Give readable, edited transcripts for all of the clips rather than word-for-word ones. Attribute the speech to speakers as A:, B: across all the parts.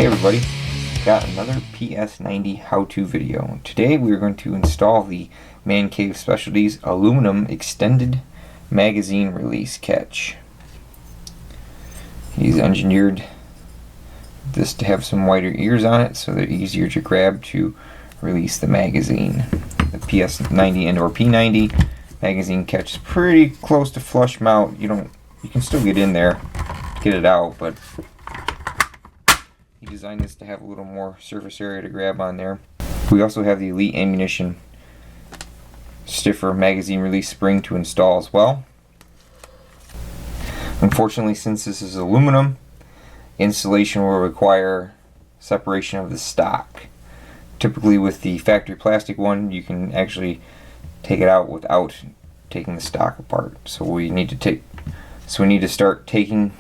A: Hey everybody, got another PS90 how-to video. Today we are going to install the man Kave Specialties aluminum extended magazine release catch. He's engineered this to have some wider ears on it so they're easier to grab to release the magazine. The PS90 and/or P90 magazine catch is pretty close to flush mount. You can still get in there, get it out, but he designed this to have a little more surface area to grab on there. We also have the Elite Ammunition stiffer magazine release spring to install as well. Unfortunately, since this is aluminum, installation will require separation of the stock. Typically with the factory plastic one, you can actually take it out without taking the stock apart. So we need to start taking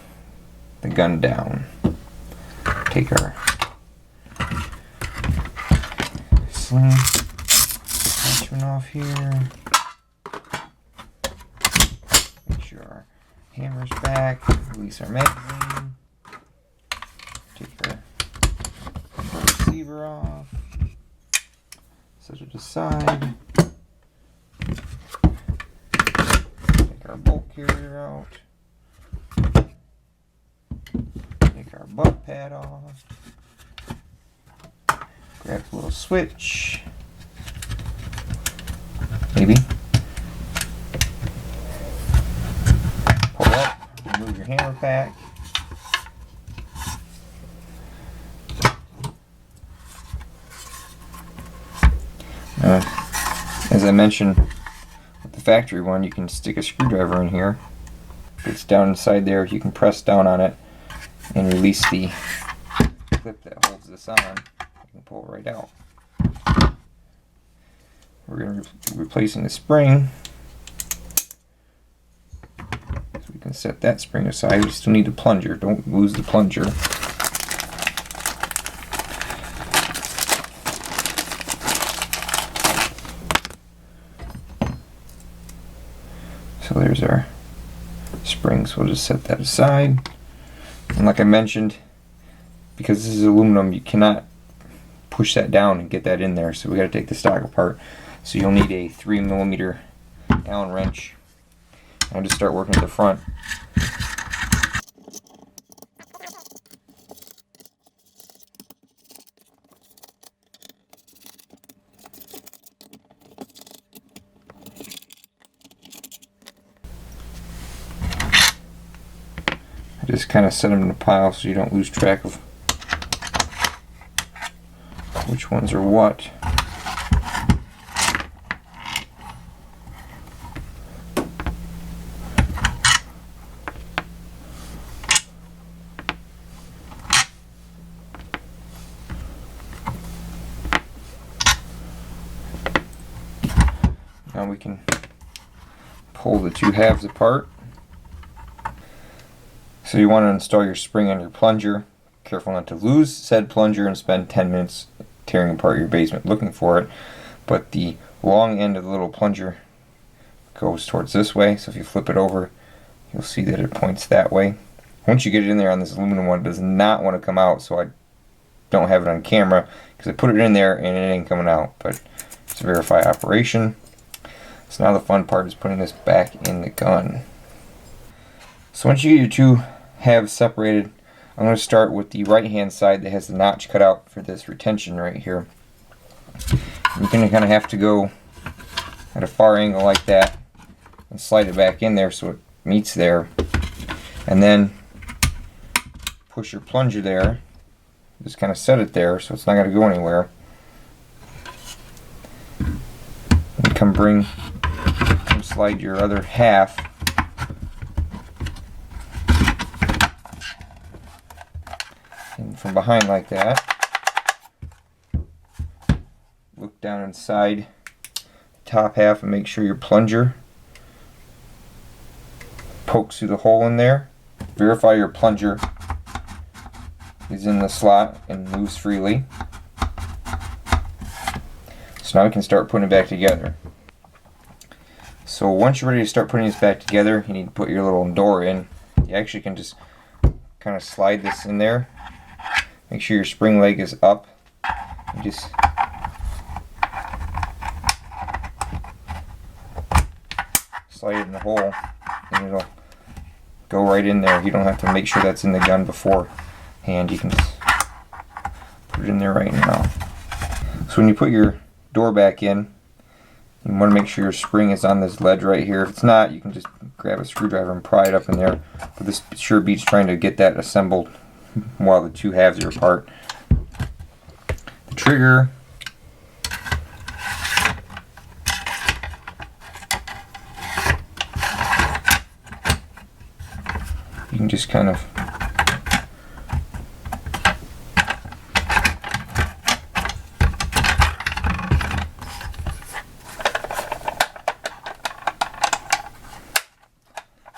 A: the gun down. Take our sling attachment off here. Make sure our hammer's back. Release our magazine. Take our receiver off. Set it aside. Take our bolt carrier out. Take our butt pad off. Grab the little switch. Maybe. Pull up. Remove your hammer pack. As I mentioned, with the factory one, you can stick a screwdriver in here. If it's down inside there, you can press down on it and release the clip that holds this on. You can pull it right out. We're going to be replacing the spring, so we can set that spring aside. We still need the plunger. Don't lose the plunger. So there's our springs. We'll just set that aside. And like I mentioned, because this is aluminum, you cannot push that down and get that in there. So we got to take the stock apart. So you'll need a 3mm Allen wrench. I'll just start working at the front. I just kind of set them in a pile so you don't lose track of which ones are what. Now we can pull the two halves apart. So you want to install your spring on your plunger. Careful not to lose said plunger and spend 10 minutes tearing apart your basement looking for it. But the long end of the little plunger goes towards this way, so if you flip it over, you'll see that it points that way. Once you get it in there on this aluminum one, it does not want to come out, so I don't have it on camera because I put it in there and it ain't coming out. But it's a verified operation. So now the fun part is putting this back in the gun. So once you get your two halves separated, I'm going to start with the right hand side that has the notch cut out for this retention right here. You're going to kind of have to go at a far angle like that and slide it back in there so it meets there, and then push your plunger there. Just kind of set it there so it's not going to go anywhere, and come slide your other half in from behind like that. Look down inside the top half and make sure your plunger pokes through the hole in there. Verify your plunger is in the slot and moves freely. So now we can start putting it back together. So once you're ready to start putting this back together, you need to put your little door in. You actually can just kind of slide this in there. make sure your spring leg is up. And just slide it in the hole, and it'll go right in there. You don't have to make sure that's in the gun beforehand. You can just put it in there right now. So when you put your door back in, you want to make sure your spring is on this ledge right here. If it's not, you can just grab a screwdriver and pry it up in there. But this sure beats trying to get that assembled while the two halves are apart. The trigger, you can just kind of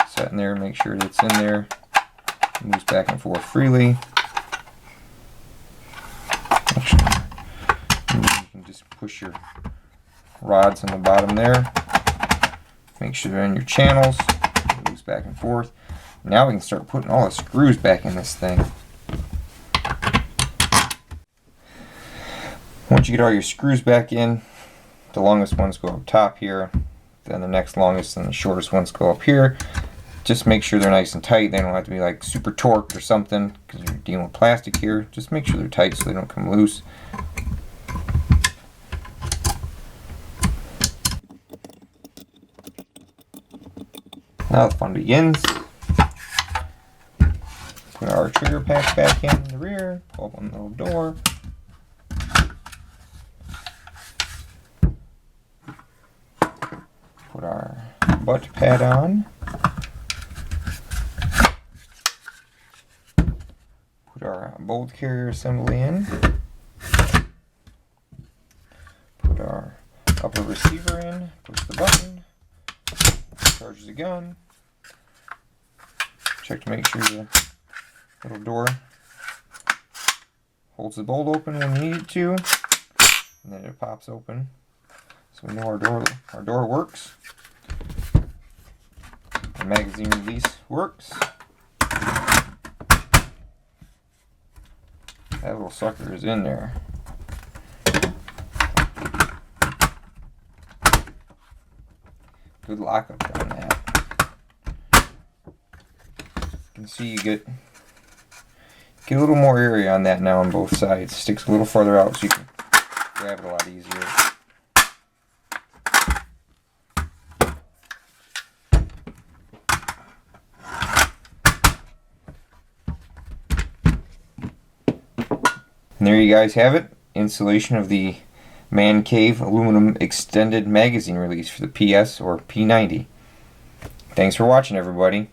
A: set in there, make sure it's in there, moves back and forth freely. Actually, you can just push your rods on the bottom there, make sure they're in your channels, it moves back and forth. Now we can start putting all the screws back in this thing. Once you get all your screws back in, the longest ones go up top here, then the next longest and the shortest ones go up here. Just make sure they're nice and tight. They don't have to be like super torqued or something because you're dealing with plastic here. Just make sure they're tight so they don't come loose. Now the fun begins. Put our trigger pack back in the rear, open the little door. Put our butt pad on. Put our bolt carrier assembly in. Put our upper receiver in. Push the button. Charge the gun. Check to make sure the little door holds the bolt open when you need it to, and then it pops open. So we know our door works. The magazine release works. That little sucker is in there. Good lockup on that. You can see you get a little more area on that now on both sides. Sticks a little farther out so you can grab it a lot easier. And there you guys have it. Installation of the Man Cave aluminum extended magazine release for the PS or P90. Thanks for watching, everybody.